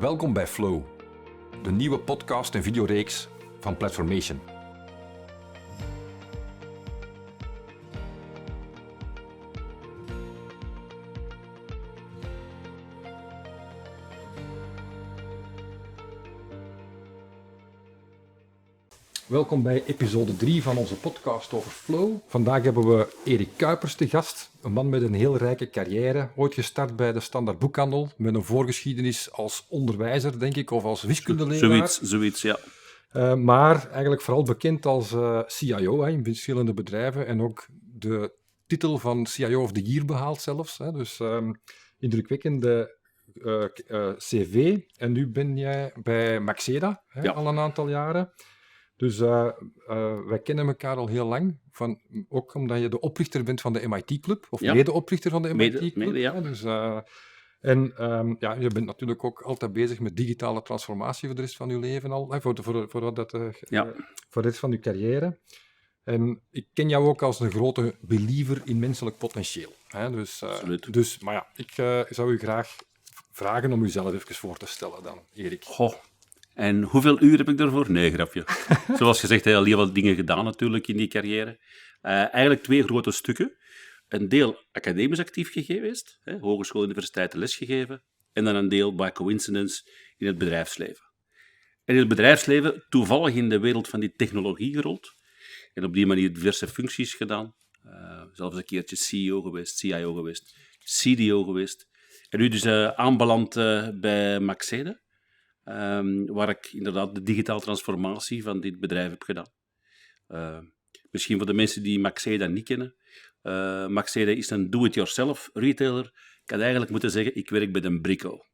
Welkom bij Flow, de nieuwe podcast en videoreeks van Platformation. Welkom bij episode 3 van onze podcast over Flow. Vandaag hebben we Erik Kuipers te gast, een man met een heel rijke carrière. Ooit gestart bij de Standaard Boekhandel, met een voorgeschiedenis als onderwijzer, denk ik, of als wiskundeleraar. Zoiets, ja. Maar eigenlijk vooral bekend als CIO in verschillende bedrijven en ook de titel van CIO of the Year behaald zelfs. Dus indrukwekkende cv. En nu ben jij bij Maxeda al een aantal jaren. Dus wij kennen elkaar al heel lang, ook omdat je de oprichter bent van de MIT-club, of medeoprichter van de MIT-club. Mede, ja. Dus, je bent natuurlijk ook altijd bezig met digitale transformatie voor de rest van je leven al, voor de rest van je carrière. En ik ken jou ook als een grote believer in menselijk potentieel. Absoluut. Maar ja, ik zou u graag vragen om uzelf even voor te stellen dan, Erik. Goh. En hoeveel uur heb ik daarvoor? Nee, grapje. Zoals gezegd, heel wat dingen gedaan natuurlijk in die carrière. Eigenlijk 2 grote stukken. Een deel academisch actief geweest, hogeschool, universiteiten lesgegeven. En dan een deel, by coincidence, in het bedrijfsleven. En in het bedrijfsleven toevallig in de wereld van die technologie gerold. En op die manier diverse functies gedaan. Zelfs een keertje CEO geweest, CIO geweest, CDO geweest. En nu dus aanbeland bij Maxeda. Waar ik inderdaad de digitale transformatie van dit bedrijf heb gedaan. Misschien voor de mensen die Maxeda niet kennen. Maxeda is een do-it-yourself retailer. Ik had eigenlijk moeten zeggen, ik werk bij een Brico.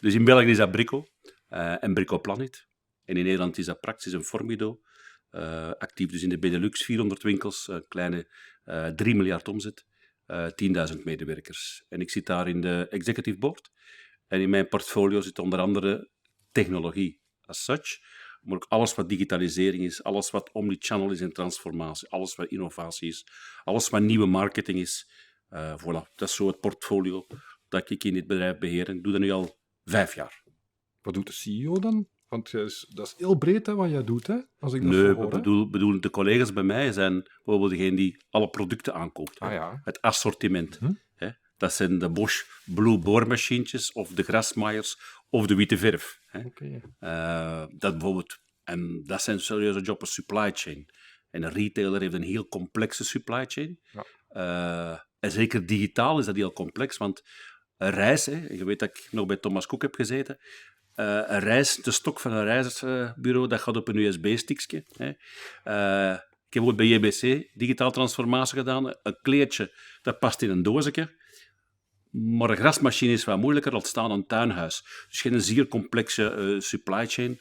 Dus in België is dat Brico en Brico Planet. En in Nederland is dat Praxis en Formido. Actief dus in de Benelux, 400 winkels, een kleine 3 miljard omzet, 10.000 medewerkers. En ik zit daar in de executive board. En in mijn portfolio zit onder andere technologie as such, maar ook alles wat digitalisering is, alles wat omnichannel is en transformatie, alles wat innovatie is, alles wat nieuwe marketing is. Voilà, dat is zo het portfolio dat ik in dit bedrijf beheer. En ik doe dat nu al 5 jaar. Wat doet de CEO dan? Want dat is heel breed wat jij doet, hè? Als ik dat Nee, zo hoor, bedoel, de collega's bij mij zijn bijvoorbeeld degene die alle producten aankoopt. Het assortiment. Dat zijn de Bosch Blue boormachientjes, of de Grasmaiers, of de witte verf. Dat bijvoorbeeld, en dat zijn serieuze jobs, een supply chain. En een retailer heeft een heel complexe supply chain. Ja. En zeker digitaal is dat heel complex, want een reis, je weet dat ik nog bij Thomas Cook heb gezeten, een reis, de stok van een reisbureau, dat gaat op een USB-stickje. Ik heb ook bij JBC digitaal transformatie gedaan. Een kleedje, dat past in een doosje. Maar een grasmachine is wat moeilijker, laat staan een tuinhuis. Dus geen zeer complexe supply chain.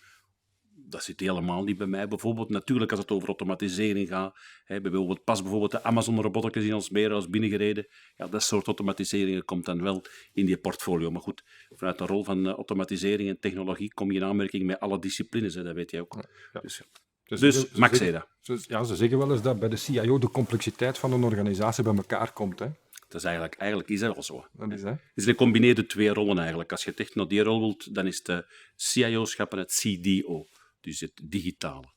Dat zit helemaal niet bij mij. Bijvoorbeeld, natuurlijk als het over automatisering gaat. Bijvoorbeeld de Amazon-robotjes in ons meerhuis binnengereden. Ja, dat soort automatiseringen komt dan wel in die portfolio. Maar goed, vanuit de rol van automatisering en technologie kom je in aanmerking met alle disciplines. Dat weet jij ook. Ja. Dus Maxeda. Ze zeggen wel eens dat bij de CIO de complexiteit van een organisatie bij elkaar komt, hè? Dat is eigenlijk is dat al zo. Dat is, hè? Dus je combineert de 2 rollen eigenlijk. Als je echt naar die rol wilt, dan is het CIO-schap en het CDO. Dus het digitale,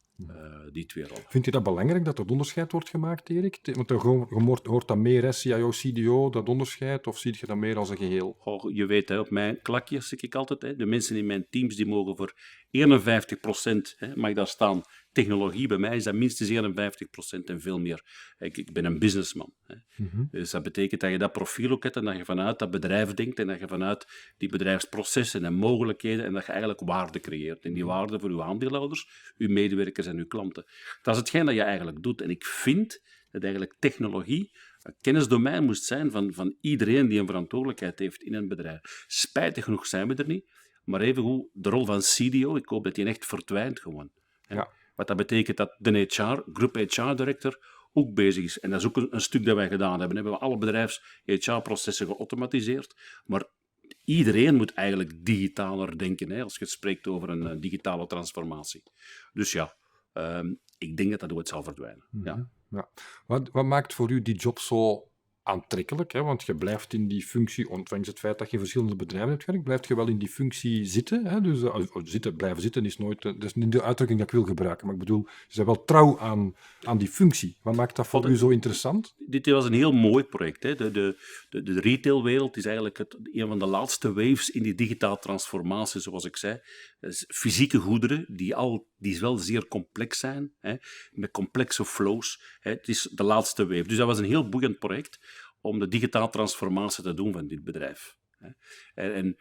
die 2 rollen. Vind je dat belangrijk dat er onderscheid wordt gemaakt, Erik? Want je hoort dat meer, hè? CIO, CDO, dat onderscheid, of zie je dat meer als een geheel? Je weet, op mijn klakje zeg ik altijd, de mensen in mijn teams die mogen voor 51%, mag daar staan, technologie. Bij mij is dat minstens 51% en veel meer. Ik ben een businessman. Dus dat betekent dat je dat profiel ook hebt en dat je vanuit dat bedrijf denkt en dat je vanuit die bedrijfsprocessen en mogelijkheden en dat je eigenlijk waarde creëert. En die waarde voor uw aandeelhouders, uw medewerkers en uw klanten. Dat is hetgeen dat je eigenlijk doet. En ik vind dat eigenlijk technologie een kennisdomein moest zijn van iedereen die een verantwoordelijkheid heeft in een bedrijf. Spijtig genoeg zijn we er niet, maar evengoed de rol van CDO, ik hoop dat die echt verdwijnt gewoon. Ja. Wat dat betekent dat de groep HR-director ook bezig is. En dat is ook een stuk dat wij gedaan hebben. We hebben alle bedrijfs-HR-processen geautomatiseerd, maar iedereen moet eigenlijk digitaler denken, als je spreekt over een digitale transformatie. Dus ja, ik denk dat dat ooit zal verdwijnen. Ja. Ja. Wat maakt voor u die job zo aantrekkelijk, hè, want je blijft in die functie, ondanks het feit dat je in verschillende bedrijven hebt gewerkt, blijf je wel in die functie zitten. Hè, dus blijven zitten is nooit, dat is niet de uitdrukking dat ik wil gebruiken, maar ik bedoel, je bent wel trouw aan die functie. Wat maakt dat voor u zo interessant? Dit was een heel mooi project. Hè. De retailwereld is eigenlijk een van de laatste waves in die digitale transformatie, zoals ik zei. Dus fysieke goederen, die wel zeer complex zijn, hè, met complexe flows. Hè. Het is de laatste wave. Dus dat was een heel boeiend project om de digitale transformatie te doen van dit bedrijf. Hè. En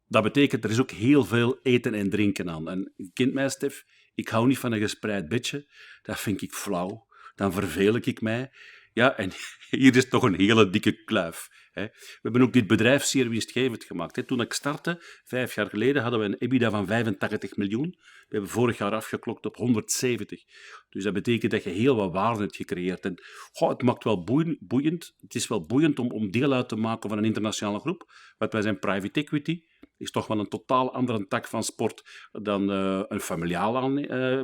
dat betekent, er is ook heel veel eten en drinken aan. En je kent mij, Stef, ik hou niet van een gespreid bedje. Dat vind ik flauw. Dan verveel ik mij. Ja, en hier is toch een hele dikke kluif. Hè. We hebben ook dit bedrijf zeer winstgevend gemaakt. Hè. Toen ik startte, 5 jaar geleden, hadden we een EBITDA van 85 miljoen. We hebben vorig jaar afgeklokt op 170. Dus dat betekent dat je heel wat waarde hebt gecreëerd. En het maakt wel boeiend. Het is wel boeiend om deel uit te maken van een internationale groep. Want wij zijn private equity. Is toch wel een totaal andere tak van sport dan een familiaal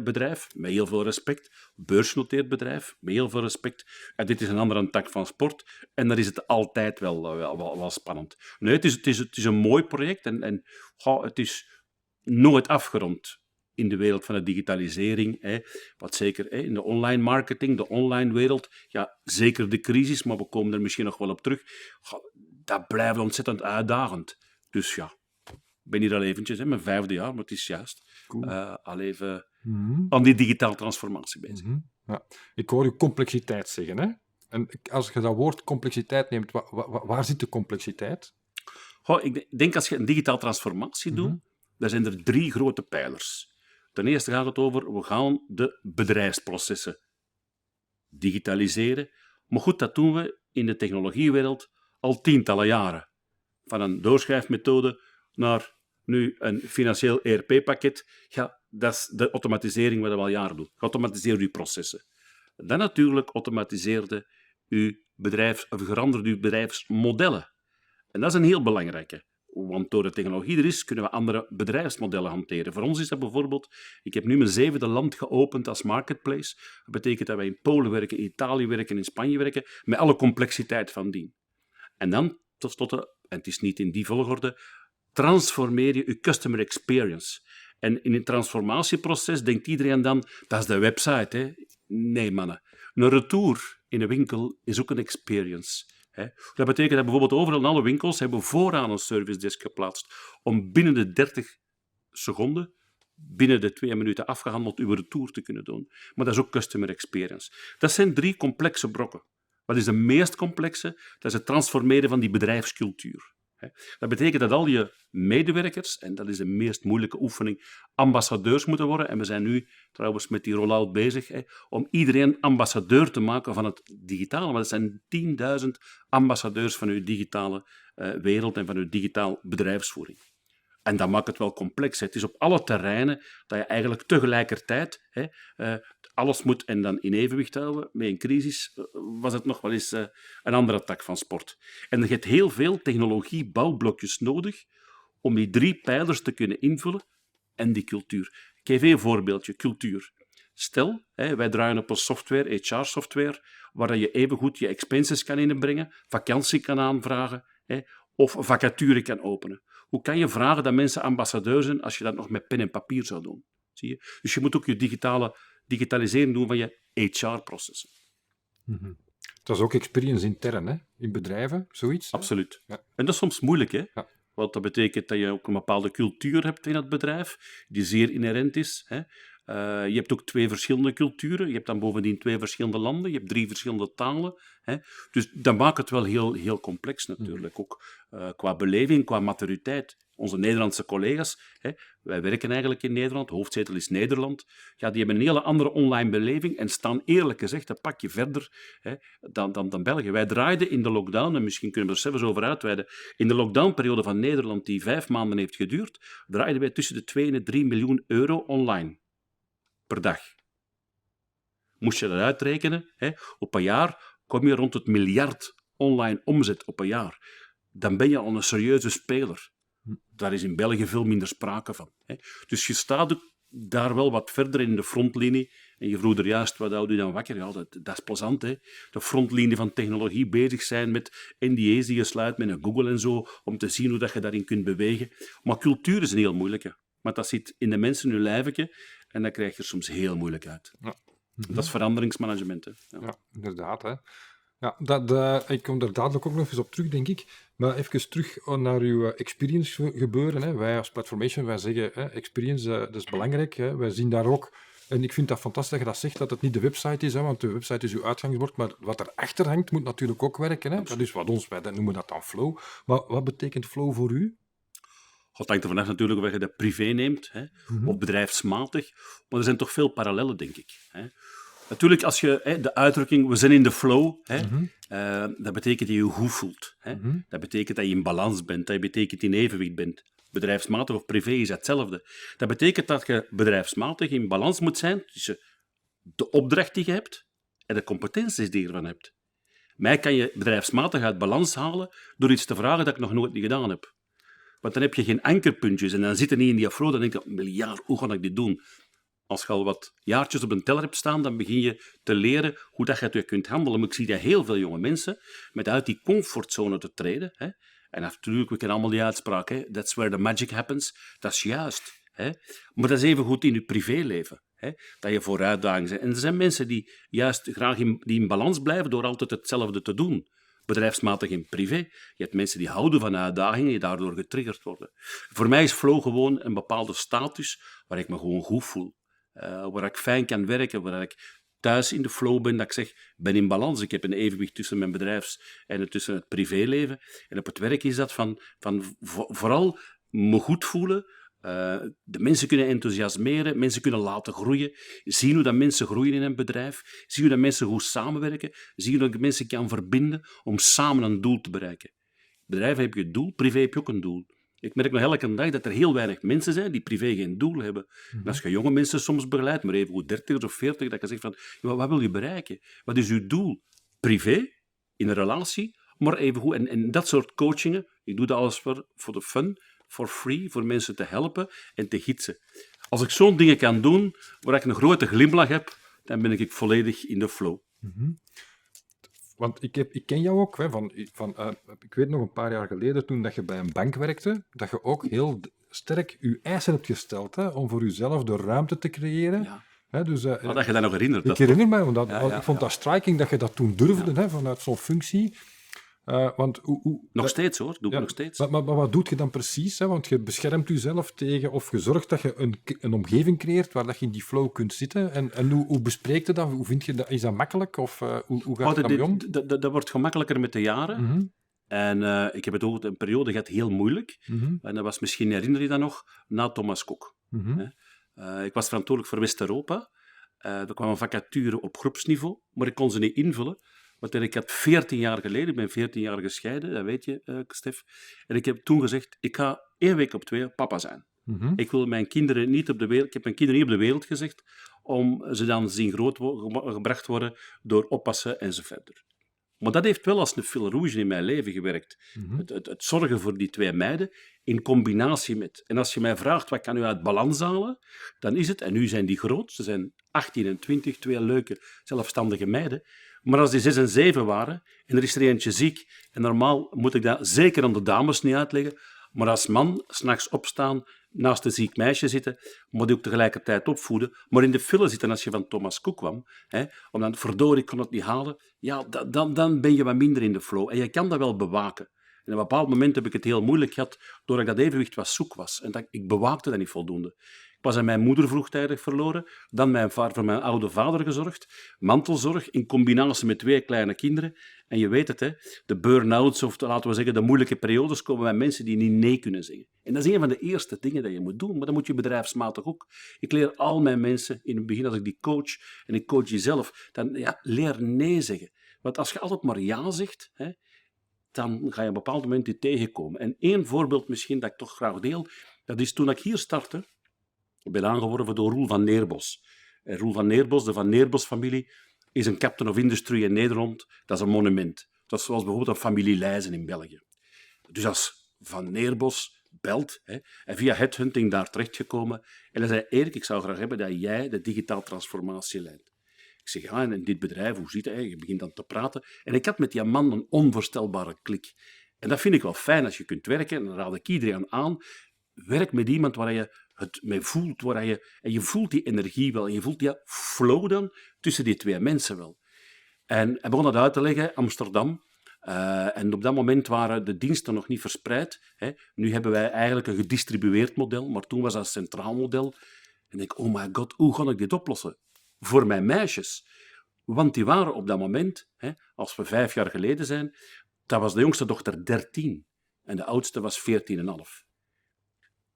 bedrijf, met heel veel respect. Beursgenoteerd bedrijf, met heel veel respect. En dit is een andere tak van sport. En dan is het altijd wel spannend. Nee, het is een mooi project en het is nooit afgerond in de wereld van de digitalisering. Hè. Wat zeker in de online marketing, de online wereld. Ja, zeker de crisis, maar we komen er misschien nog wel op terug. Dat blijft ontzettend uitdagend. Dus ja. Ik ben hier al eventjes, mijn 5e jaar, maar het is juist al even aan die digitale transformatie bezig. Ja. Ik hoor je complexiteit zeggen. Hè? En als je dat woord complexiteit neemt, waar zit de complexiteit? Ik denk als je een digitale transformatie doet, dan zijn er 3 grote pijlers. Ten eerste gaat het over, we gaan de bedrijfsprocessen digitaliseren. Maar goed, dat doen we in de technologiewereld al tientallen jaren. Van een doorschrijfmethode naar nu een financieel ERP-pakket, ja, dat is de automatisering wat we al jaren doen. Automatiseer uw processen. Dan natuurlijk automatiseerde veranderde uw bedrijfsmodellen. En dat is een heel belangrijke. Want door de technologie er is, kunnen we andere bedrijfsmodellen hanteren. Voor ons is dat bijvoorbeeld, ik heb nu mijn 7e land geopend als marketplace. Dat betekent dat wij in Polen werken, in Italië werken, in Spanje werken, met alle complexiteit van dien. En dan, en het is niet in die volgorde, transformeer je customer experience. En in het transformatieproces denkt iedereen dan, dat is de website. Hè? Nee, mannen. Een retour in een winkel is ook een experience. Hè? Dat betekent dat bijvoorbeeld overal in alle winkels hebben we vooraan een service desk geplaatst om binnen de 30 seconden, binnen de 2 minuten afgehandeld, uw retour te kunnen doen. Maar dat is ook customer experience. Dat zijn 3 complexe brokken. Wat is de meest complexe? Dat is het transformeren van die bedrijfscultuur. Dat betekent dat al je medewerkers, en dat is de meest moeilijke oefening, ambassadeurs moeten worden. En we zijn nu trouwens met die rollout bezig om iedereen ambassadeur te maken van het digitale. Maar dat zijn 10.000 ambassadeurs van uw digitale wereld en van uw digitaal bedrijfsvoering. En dat maakt het wel complex. Het is op alle terreinen dat je eigenlijk tegelijkertijd alles moet en dan in evenwicht houden. Met een crisis was het nog wel eens een andere tak van sport. En je hebt heel veel technologie-bouwblokjes nodig om die 3 pijlers te kunnen invullen en die cultuur. Ik geef een voorbeeldje, cultuur. Stel, wij draaien op een software, HR-software, waar je evengoed je expenses kan inbrengen, vakantie kan aanvragen of vacature kan openen. Hoe kan je vragen dat mensen ambassadeur zijn als je dat nog met pen en papier zou doen? Zie je? Dus je moet ook je digitalisering doen van je HR-processen. Dat is ook experience intern, hè? In bedrijven, zoiets. Absoluut. Ja. En dat is soms moeilijk, hè? Ja. Want dat betekent dat je ook een bepaalde cultuur hebt in het bedrijf, die zeer inherent is. Hè? Je hebt ook 2 verschillende culturen. Je hebt dan bovendien 2 verschillende landen. Je hebt 3 verschillende talen. Hè? Dus dat maakt het wel heel, heel complex natuurlijk. Ook qua beleving, qua maturiteit. Onze Nederlandse collega's, wij werken eigenlijk in Nederland, hoofdzetel is Nederland, ja, die hebben een hele andere online beleving en staan eerlijk gezegd een pakje verder dan België. Wij draaiden in de lockdown, en misschien kunnen we er zelfs over uitweiden, in de lockdownperiode van Nederland, die 5 maanden heeft geduurd, draaiden wij tussen de 2 en de 3 miljoen euro online per dag. Moest je dat uitrekenen, op een jaar kom je rond het miljard online omzet op een jaar. Dan ben je al een serieuze speler. Daar is in België veel minder sprake van. Dus je staat ook daar wel wat verder in de frontlinie En je vroeg er juist, wat houdt u dan wakker? Ja, dat is plezant, hè. De frontlinie van technologie bezig zijn met NDA's die je sluit met een Google en zo, om te zien hoe dat je daarin kunt bewegen. Maar cultuur is een heel moeilijke. Want dat zit in de mensen in hun lijfje en dat krijg je er soms heel moeilijk uit. Ja. Dat is veranderingsmanagement, hè. Ja, inderdaad. Hè. Ja, ik kom daar dadelijk ook nog eens op terug, denk ik. Maar even terug naar uw experience gebeuren. Hè. Wij als Platformation, wij zeggen, experience, dat is belangrijk. Hè. Wij zien daar ook, en ik vind dat fantastisch dat je dat zegt, dat het niet de website is, hè, want de website is uw uitgangsbord, maar wat erachter hangt, moet natuurlijk ook werken. Hè. Dat is wat wij noemen dat dan flow. Maar wat betekent flow voor u? Het hangt er vanaf natuurlijk of je dat privé neemt, hè, of bedrijfsmatig. Maar er zijn toch veel parallellen, denk ik. Hè. Natuurlijk, als je de uitdrukking, we zijn in de flow, hè, dat betekent dat je je goed voelt. Hè. Dat betekent dat je in balans bent, dat betekent in evenwicht bent. Bedrijfsmatig of privé is hetzelfde. Dat betekent dat je bedrijfsmatig in balans moet zijn tussen de opdracht die je hebt en de competenties die je ervan hebt. Mij kan je bedrijfsmatig uit balans halen door iets te vragen dat ik nog nooit niet gedaan heb. Want dan heb je geen ankerpuntjes en dan zit je niet in die flow, dan denk je, miljard, hoe ga ik dit doen? Als je al wat jaartjes op een teller hebt staan, dan begin je te leren hoe dat je het kunt handelen. Maar ik zie dat heel veel jonge mensen met uit die comfortzone te treden. Hè. En natuurlijk, we kennen allemaal die uitspraak, hè, that's where the magic happens. Dat is juist. Hè. Maar dat is even goed in je privéleven. Hè, dat je voor uitdagingen bent. En er zijn mensen die juist graag in balans blijven door altijd hetzelfde te doen. Bedrijfsmatig en privé. Je hebt mensen die houden van uitdagingen, die daardoor getriggerd worden. Voor mij is flow gewoon een bepaalde status waar ik me gewoon goed voel. Waar ik fijn kan werken, waar ik thuis in de flow ben, dat ik zeg, ben in balans. Ik heb een evenwicht tussen mijn bedrijfs- en tussen het privéleven. En op het werk is dat van vooral me goed voelen, de mensen kunnen enthousiasmeren, mensen kunnen laten groeien, zien hoe dat mensen groeien in een bedrijf, zien hoe dat mensen goed samenwerken, zien hoe dat je mensen kan verbinden om samen een doel te bereiken. Bedrijf heb je een doel, privé heb je ook een doel. Ik merk nog elke dag dat er heel weinig mensen zijn die privé geen doel hebben. En als je jonge mensen soms begeleidt, maar even goed 30 of 40, dat je zegt van, ja, wat wil je bereiken? Wat is uw doel? Privé, in een relatie, maar even goed. En dat soort coachingen, ik doe dat alles voor de fun, for free, voor mensen te helpen en te gidsen. Als ik zo'n dingen kan doen, waar ik een grote glimlach heb, dan ben ik volledig in de flow. Want ik ken jou ook, hè, ik weet nog een paar jaar geleden, toen dat je bij een bank werkte, dat je ook heel sterk je eisen hebt gesteld, hè, om voor jezelf de ruimte te creëren. Ja. Hè, dus, Dat je dat nog herinnert. Ik herinner me, want ik vond dat striking dat je dat toen durfde, hè, vanuit zo'n functie. Want nog steeds hoor, doe ik nog steeds. Maar wat doe je dan precies? Hè? Want je beschermt jezelf tegen, of je zorgt dat je een omgeving creëert waar dat je in die flow kunt zitten. En hoe bespreekt je dat? Hoe vind je dat? Is dat makkelijk? Of hoe gaat je daarmee om? Dat wordt gemakkelijker met de jaren. En ik heb het ook een periode gehad heel moeilijk. En dat was misschien, herinner je dat nog, na Thomas Cook. Ik was verantwoordelijk voor West-Europa. Er kwam een vacature op groepsniveau, maar ik kon ze niet invullen. Want ik had 14 jaar geleden, ik ben 14 jaar gescheiden, dat weet je, Stef. En ik heb toen gezegd, ik ga 1 week op 2 papa zijn. Ik wil mijn kinderen niet op de wereld, ik heb mijn kinderen niet op de wereld gezegd, om ze dan zien gebracht worden door oppassen en zo verder. Maar dat heeft wel als een fil rouge in mijn leven gewerkt. Het zorgen voor die 2 meiden, in combinatie met... En als je mij vraagt, wat kan u uit balans halen, dan is het, en nu zijn die groot, ze zijn 18 en 20, 2 leuke, zelfstandige meiden. Maar als die 6 en 7 waren, en er is er eentje ziek, en normaal moet ik dat zeker aan de dames niet uitleggen, maar als man, 's nachts opstaan, naast een ziek meisje zitten, moet je ook tegelijkertijd opvoeden, maar in de file zitten als je van Thomas Cook kwam, om dan, verdorie, ik kon het niet halen, ja, dan ben je wat minder in de flow. En je kan dat wel bewaken. En op een bepaald moment heb ik het heel moeilijk gehad, doordat ik dat evenwicht wat zoek was. En ik bewaakte dat niet voldoende. Ik was aan mijn moeder vroegtijdig verloren, dan voor mijn oude vader gezorgd, mantelzorg in combinatie met 2 kleine kinderen. En je weet het, hè, de burn-outs of laten we zeggen de moeilijke periodes komen bij mensen die niet nee kunnen zeggen. En dat is een van de eerste dingen dat je moet doen, maar dat moet je bedrijfsmatig ook. Ik leer al mijn mensen in het begin, als ik die coach en ik coach jezelf, dan leer nee zeggen. Want als je altijd maar ja zegt, hè, dan ga je op een bepaald moment die tegenkomen. En 1 voorbeeld misschien dat ik toch graag deel, dat is toen ik hier startte. Ik ben aangeworven door Roel van Neerbos. En Roel van Neerbos, de Van Neerbos-familie, is een captain of industry in Nederland. Dat is een monument. Dat is zoals bijvoorbeeld een familie Leijzen in België. Dus als Van Neerbos belt. Hè, en via headhunting daar terechtgekomen. En hij zei, Erik, ik zou graag hebben dat jij de digitaal transformatie leidt. Ik zeg, ja, en in dit bedrijf, hoe zit het? Je begint dan te praten. En ik had met die man een onvoorstelbare klik. En dat vind ik wel fijn als je kunt werken. En dan raad ik iedereen aan. Werk met iemand waar je het mee voelt. En je voelt die energie wel. En je voelt die flow dan tussen die twee mensen wel. En hij begon dat uit te leggen, Amsterdam. En op dat moment waren de diensten nog niet verspreid. Hè. Nu hebben wij eigenlijk een gedistribueerd model, maar toen was dat een centraal model. En ik denk, oh my god, hoe ga ik dit oplossen? Voor mijn meisjes. Want die waren op dat moment, hè, als we 5 jaar geleden zijn, dat was de jongste dochter 13 en de oudste was 14,5.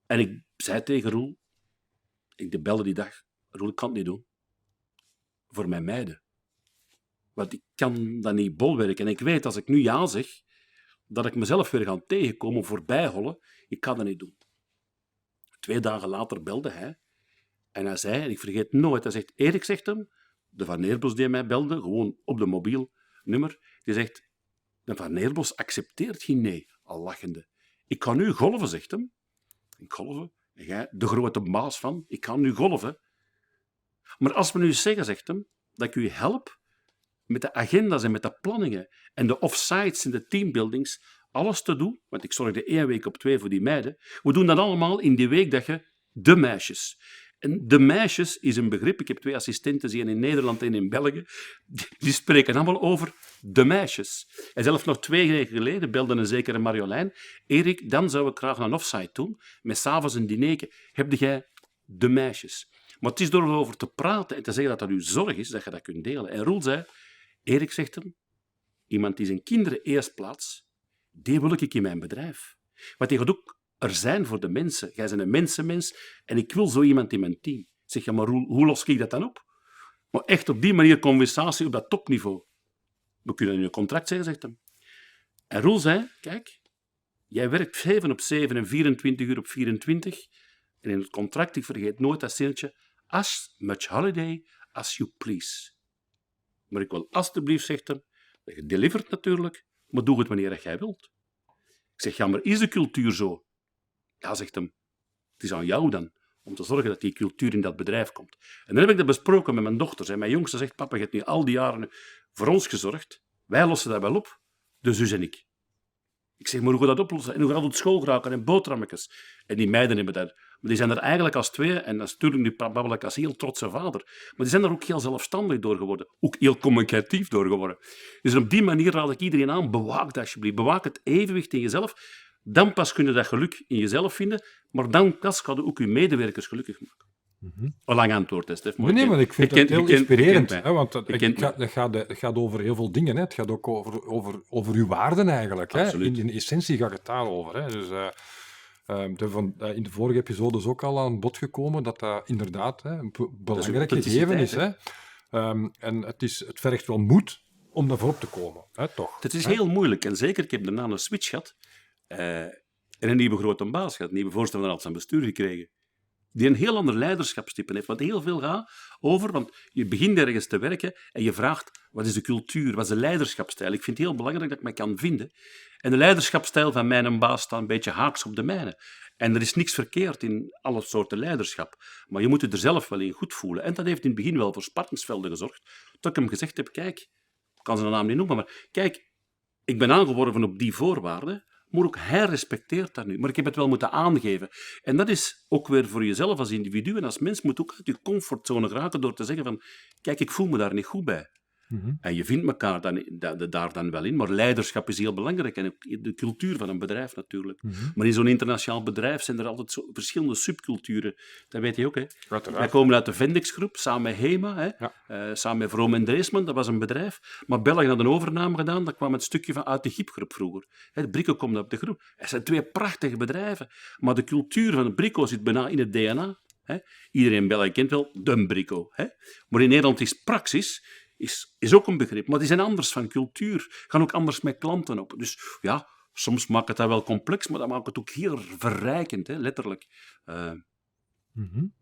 En ik zei tegen Roel, ik belde die dag, Roel, ik kan het niet doen. Voor mijn meiden. Want ik kan dat niet bolwerken. En ik weet, als ik nu ja zeg, dat ik mezelf weer ga tegenkomen, voorbijhollen. Ik kan dat niet doen. 2 dagen later belde hij. En hij zei, en ik vergeet nooit, hij zegt, Erik, zegt hem, de Van Neerbos die mij belde, gewoon op de mobiel nummer, die zegt, de Van Neerbos accepteert geen nee, al lachende. Ik kan nu golven, zegt hem. Ik golven. En jij, de grote baas van, ik kan nu golven. Maar als we nu zeggen, zegt hem, dat ik u help met de agenda's en met de planningen en de offsites en de teambuildings, alles te doen, want ik zorgde 1 week op 2 voor die meiden, we doen dat allemaal in die week dat je de meisjes. En de meisjes is een begrip, ik heb 2 assistenten, één in Nederland en in België, die spreken allemaal over de meisjes. En zelfs nog 2 weken geleden belde een zekere Marjolein, Erik, dan zou ik graag een offsite doen, met 's avonds een dinerke. Heb jij de meisjes? Maar het is door erover te praten en te zeggen dat dat uw zorg is, dat je dat kunt delen. En Roel zei, Erik, zegt hem, iemand die zijn kinderen eerst plaatst, die wil ik in mijn bedrijf. Want die gaat ook er zijn voor de mensen. Jij bent een mensenmens en ik wil zo iemand in mijn team. Zeg je, maar hoe los ik dat dan op? Maar echt op die manier conversatie op dat topniveau. We kunnen in een contract zeggen, zegt hem. En Roel zei, kijk, jij werkt 7 op 7 en 24 uur op 24. En in het contract, ik vergeet nooit dat zinnetje, as much holiday as you please. Maar ik wil alstublieft, zegt hem, dat je delivert natuurlijk, maar doe het wanneer jij wilt. Ik zeg, ja, maar is de cultuur zo? Ja, zegt hem, het is aan jou dan, om te zorgen dat die cultuur in dat bedrijf komt. En dan heb ik dat besproken met mijn dochters. En mijn jongste zegt, papa, je hebt nu al die jaren voor ons gezorgd. Wij lossen dat wel op, de zus en ik. Ik zeg, maar hoe gaat dat oplossen? En hoe gaat het school geraken en boterhammetjes? En die meiden hebben dat. Maar die zijn er eigenlijk als 2, en dat is natuurlijk nu babbel ik als heel trotse vader, maar die zijn er ook heel zelfstandig door geworden. Ook heel communicatief door geworden. Dus op die manier raad ik iedereen aan, bewaak dat alsjeblieft. Bewaak het evenwicht in jezelf. Dan pas kun je dat geluk in jezelf vinden, maar dan pas kan je ook je medewerkers gelukkig maken. Een lang antwoord, hè, Stef. Nee, maar ik vind het heel inspirerend. Hè, want het gaat over heel veel dingen. Hè. Het gaat ook over uw waarden eigenlijk. Hè. In essentie gaat het daarover. Hè. Dus, in de vorige episode is ook al aan bod gekomen dat dat inderdaad een belangrijk gegeven is. Hè. En het vergt wel moed om daar voorop te komen. Hè, toch? Het is heel moeilijk. En zeker, ik heb daarna een switch gehad. En een nieuwe grote baas gehad. Een nieuwe voorzitter van zijn bestuur gekregen. Die een heel ander leiderschapstype heeft. Wat heel veel gaat over, want je begint ergens te werken en je vraagt, wat is de cultuur, wat is de leiderschapstijl? Ik vind het heel belangrijk dat ik me kan vinden. En de leiderschapstijl van mijn baas staat een beetje haaks op de mijne. En er is niks verkeerd in alle soorten leiderschap. Maar je moet het er zelf wel in goed voelen. En dat heeft in het begin wel voor spartensvelden gezorgd. Tot ik hem gezegd heb, kijk, ik kan zijn naam niet noemen, maar kijk, ik ben aangeworven op die voorwaarden. Maar ook hij respecteert dat nu. Maar ik heb het wel moeten aangeven. En dat is ook weer voor jezelf als individu en als mens moet ook uit je comfortzone geraken door te zeggen van, kijk, ik voel me daar niet goed bij. Mm-hmm. En je vindt elkaar daar dan wel in, maar leiderschap is heel belangrijk en ook de cultuur van een bedrijf natuurlijk. Mm-hmm. Maar in zo'n internationaal bedrijf zijn er altijd verschillende subculturen. Dat weet je ook, hè. Wij komen uit de Vendix-groep, samen met HEMA, hè. Ja. Samen met Vroom en Dreesman, dat was een bedrijf. Maar België had een overname gedaan, dat kwam een stukje van uit de GIP-groep vroeger. De Brico komt op de groep. Het zijn 2 prachtige bedrijven, maar de cultuur van de Brico zit bijna in het DNA. Hè. Iedereen in België kent wel de Brico. Hè. Maar in Nederland is praxis is ook een begrip, maar die zijn anders van cultuur, gaan ook anders met klanten op. Dus ja, soms maakt het dat wel complex, maar dat maakt het ook heel verrijkend, hè, letterlijk. Mm-hmm.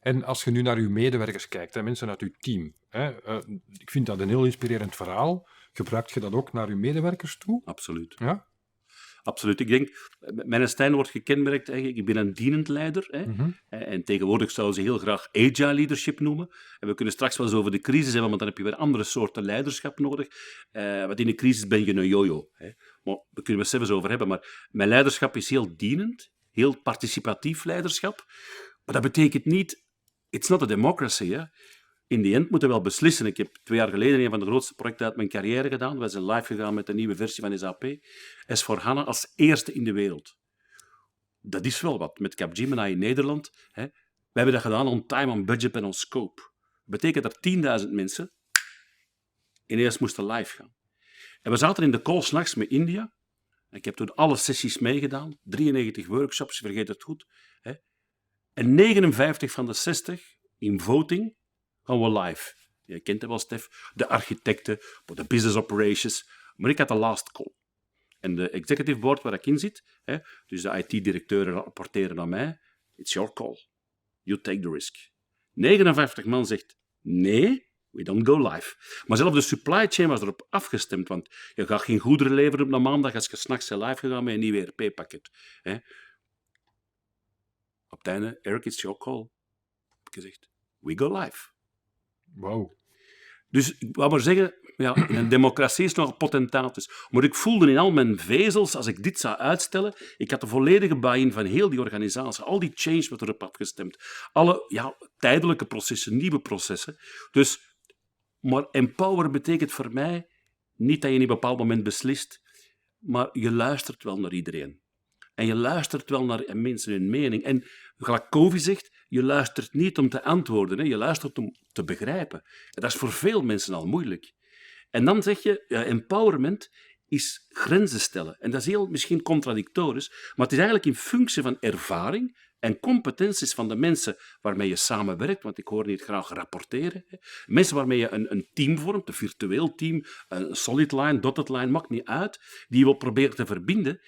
En als je nu naar uw medewerkers kijkt, hè, mensen uit uw team, hè, ik vind dat een heel inspirerend verhaal. Gebruikt je dat ook naar uw medewerkers toe? Absoluut. Ja? absoluut. Ik denk, mijn stijl wordt gekenmerkt, ik ben een dienend leider. Hè. En tegenwoordig zouden ze heel graag agile leadership noemen. En we kunnen straks wel eens over de crisis hebben, want dan heb je weer andere soorten leiderschap nodig. Want in een crisis ben je een yo-yo. Hè. Maar we kunnen het zelfs over hebben. Maar mijn leiderschap is heel dienend, heel participatief leiderschap. Maar dat betekent niet, it's not a democracy. Hè. In die end moeten we wel beslissen. Ik heb 2 jaar geleden een van de grootste projecten uit mijn carrière gedaan. We zijn live gegaan met een nieuwe versie van SAP. S/4HANA als eerste in de wereld. Dat is wel wat. Met Capgemini in Nederland. Hè. We hebben dat gedaan on time, on budget en on scope. Dat betekent dat 10.000 mensen ineens moesten live gaan. En we zaten in de call 's nachts met India. Ik heb toen alle sessies meegedaan. 93 workshops, vergeet het goed. Hè. En 59 van de 60 in voting gaan we live. Je kent het wel, Stef. De architecten, de business operations. Maar ik had de last call. En de executive board waar ik in zit, dus de IT-directeuren rapporteren naar mij. It's your call. You take the risk. 59 man zegt nee, we don't go live. Maar zelfs de supply chain was erop afgestemd, want je gaat geen goederen leveren op een maandag als je 's nachts live gegaan met een nieuw ERP-pakket. Op het einde, Eric, it's your call. Heb ik gezegd, we go live. Wow. Dus ik wou maar zeggen, in een democratie is het nog een potentatus. Maar ik voelde in al mijn vezels, als ik dit zou uitstellen, ik had de volledige buy-in van heel die organisatie. Al die change werd erop afgestemd. Alle tijdelijke processen, nieuwe processen. Dus, maar empower betekent voor mij niet dat je in een bepaald moment beslist, maar je luistert wel naar iedereen. En je luistert wel naar mensen hun mening. En gelijk Covey zegt, je luistert niet om te antwoorden, je luistert om te begrijpen. En dat is voor veel mensen al moeilijk. En dan zeg je, empowerment is grenzen stellen. En dat is heel misschien contradictorisch, maar het is eigenlijk in functie van ervaring en competenties van de mensen waarmee je samenwerkt, want ik hoor niet graag rapporteren. Mensen waarmee je een team vormt, een virtueel team, een solid line, dotted line, maakt niet uit, die je wil proberen te verbinden.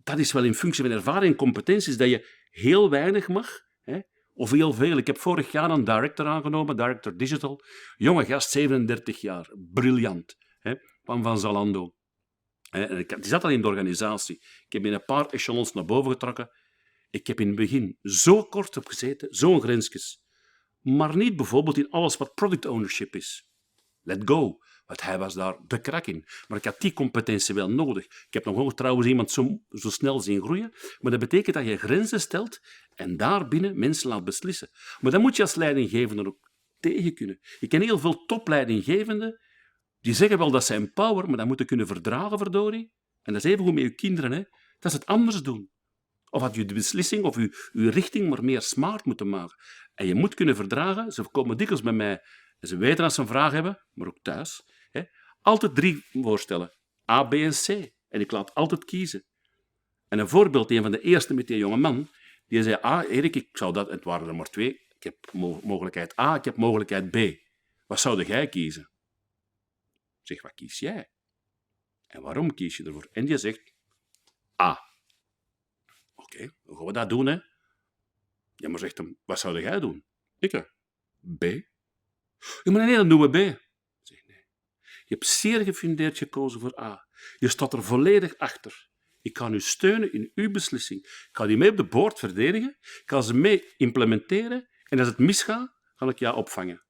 Dat is wel in functie van ervaring en competenties dat je heel weinig mag, of heel veel. Ik heb vorig jaar een director aangenomen, director digital. Jonge gast, 37 jaar, briljant. Kwam van Zalando. Die zat al in de organisatie. Ik heb in een paar echelons naar boven getrokken. Ik heb in het begin zo kort op gezeten, zo'n grensjes. Maar niet bijvoorbeeld in alles wat product ownership is. Let go. Want hij was daar de krak in. Maar ik had die competentie wel nodig. Ik heb nog nooit trouwens iemand zo snel zien groeien. Maar dat betekent dat je grenzen stelt en daarbinnen mensen laat beslissen. Maar dan moet je als leidinggevende ook tegen kunnen. Ik ken heel veel topleidinggevenden die zeggen wel dat ze empower, maar dat moeten kunnen verdragen, verdorie. En dat is even goed met je kinderen. Dat ze het anders doen. Of had je de beslissing of je richting maar meer smart moeten maken. En je moet kunnen verdragen. Ze komen dikwijls bij mij en ze weten als ze een vraag hebben, maar ook thuis. Altijd 3 voorstellen. A, B en C. En ik laat altijd kiezen. En een voorbeeld, een van de eerste met die jonge man, die zei, Erik, ik zou dat... Het waren er maar 2. Ik heb mogelijkheid A, ik heb mogelijkheid B. Wat zou jij kiezen? Ik zeg, wat kies jij? En waarom kies je ervoor? En die zegt, A. Oké, hoe gaan we dat doen, hè? Ja, maar zegt hem, wat zou jij doen? Ik, B. Ja, maar nee, dan doen we B. Ik zeg, nee. Je hebt zeer gefundeerd gekozen voor A. Je staat er volledig achter. Ik kan u steunen in uw beslissing. Ik ga die mee op de boord verdedigen. Ik ga ze mee implementeren. En als het misgaat, ga ik jou opvangen.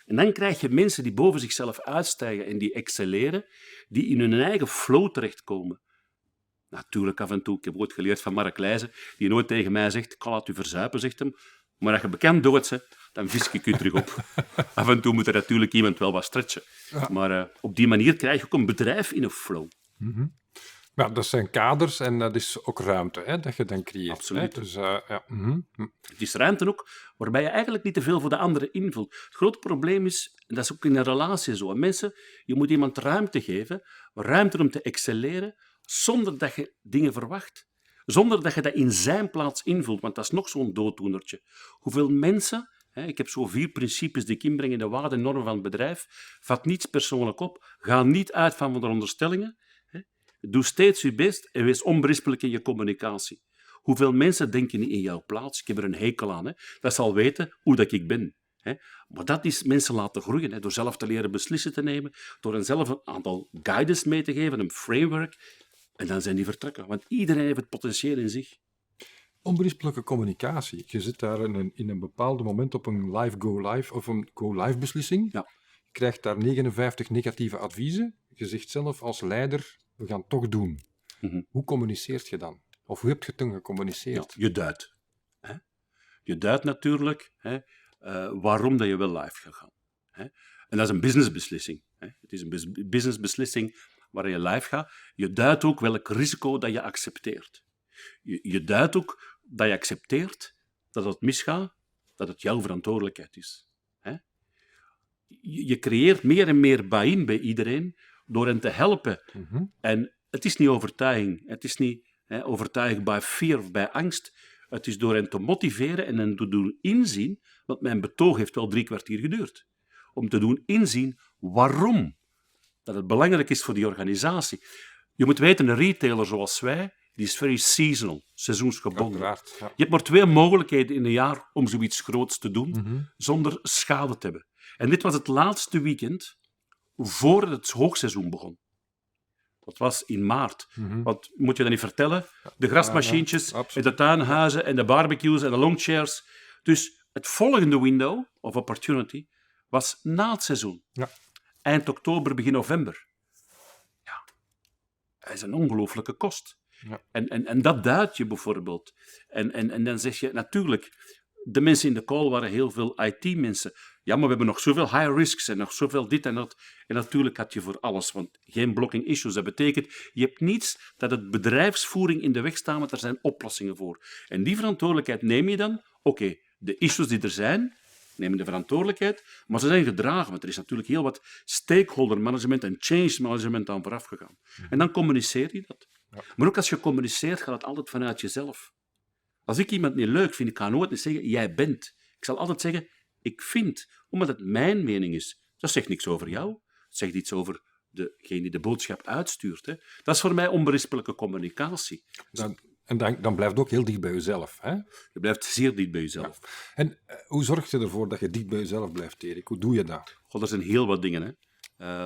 En dan krijg je mensen die boven zichzelf uitstijgen en die excelleren, die in hun eigen flow terechtkomen. Natuurlijk af en toe. Ik heb ooit geleerd van Mark Leijzen, die nooit tegen mij zegt, ik kan laat u verzuipen, zegt hem. Maar als je bekend doet, dan vis ik u terug op. Af en toe moet er natuurlijk iemand wel wat stretchen. Ja. Maar op die manier krijg je ook een bedrijf in een flow. Mm-hmm. Ja, dat zijn kaders en dat is ook ruimte, dat je dan creëert. Absoluut. Dus, ja. Mm-hmm. Het is ruimte ook waarbij je eigenlijk niet te veel voor de anderen invult. Het grote probleem is, en dat is ook in een relatie zo, mensen, je moet iemand ruimte geven, ruimte om te excelleren, zonder dat je dingen verwacht. Zonder dat je dat in zijn plaats invult, want dat is nog zo'n dooddoenertje. Hoeveel mensen, ik heb zo 4 principes die ik inbreng in de waarden en normen van het bedrijf, vat niets persoonlijk op, ga niet uit van veronderstellingen, doe steeds je best en wees onberispelijk in je communicatie. Hoeveel mensen denken niet in jouw plaats? Ik heb er een hekel aan. Dat zal weten hoe dat ik ben. Maar dat is mensen laten groeien, door zelf te leren beslissen te nemen, door hen zelf een aantal guidance mee te geven, een framework. En dan zijn die vertrokken, want iedereen heeft het potentieel in zich. Onberispelijke communicatie. Je zit daar in een bepaald moment op een live go-live of een go-live beslissing. Ja. Je krijgt daar 59 negatieve adviezen. Je zegt zelf als leider, we gaan het toch doen. Mhm. Hoe communiceert je dan? Of hoe heb je het toen gecommuniceerd? Ja, je duidt. Hè? Je duidt natuurlijk waarom dat je wel live gaat gaan. Hè? En dat is een businessbeslissing. Hè? Het is een businessbeslissing waar je live gaat. Je duidt ook welk risico dat je accepteert. Je duidt ook dat je accepteert dat het misgaat, dat het jouw verantwoordelijkheid is. Hè? Je creëert meer en meer buy-in bij iedereen door hen te helpen. Mhm. En het is niet overtuiging. Het is niet overtuiging bij fear of bij angst. Het is door hen te motiveren en hen te doen inzien, want mijn betoog heeft wel 3 kwartier geduurd, om te doen inzien waarom dat het belangrijk is voor die organisatie. Je moet weten, een retailer zoals wij, die is very seasonal, seizoensgebonden. Uiteraard. Ja. Je hebt maar 2 mogelijkheden in een jaar om zoiets groots te doen, Mhm. zonder schade te hebben. En dit was het laatste weekend voor het hoogseizoen begon. Dat was in maart. Mhm. Want moet je dat niet vertellen? De grasmachientjes, Ja, en absoluut. de tuinhuizen en de barbecues en de longchairs. Dus het volgende window of opportunity was na het seizoen. Ja. Eind oktober, begin november. Ja, dat is een ongelooflijke kost. Ja. En dat duidt je bijvoorbeeld. En dan zeg je natuurlijk, de mensen in de call waren heel veel IT-mensen. Ja, maar we hebben nog zoveel high risks en nog zoveel dit en dat. En natuurlijk had je voor alles, want geen blocking issues. Dat betekent, je hebt niets dat het bedrijfsvoering in de weg staat, want er zijn oplossingen voor. En die verantwoordelijkheid neem je dan. Oké, de issues die er zijn, nemen de verantwoordelijkheid, maar ze zijn gedragen, want er is natuurlijk heel wat stakeholder management en change management aan vooraf gegaan. En dan communiceer je dat. Ja. Maar ook als je communiceert, gaat het altijd vanuit jezelf. Als ik iemand niet leuk vind, ik ga nooit niet zeggen, jij bent. Ik zal altijd zeggen, ik vind, omdat het mijn mening is. Dat zegt niks over jou, het zegt iets over degene die de boodschap uitstuurt. Hè. Dat is voor mij onberispelijke communicatie. Dan blijft het ook heel dicht bij jezelf. Hè? Je blijft zeer dicht bij jezelf. En hoe zorg je ervoor dat je dicht bij jezelf blijft, Erik? Hoe doe je dat? God, er zijn heel wat dingen, hè.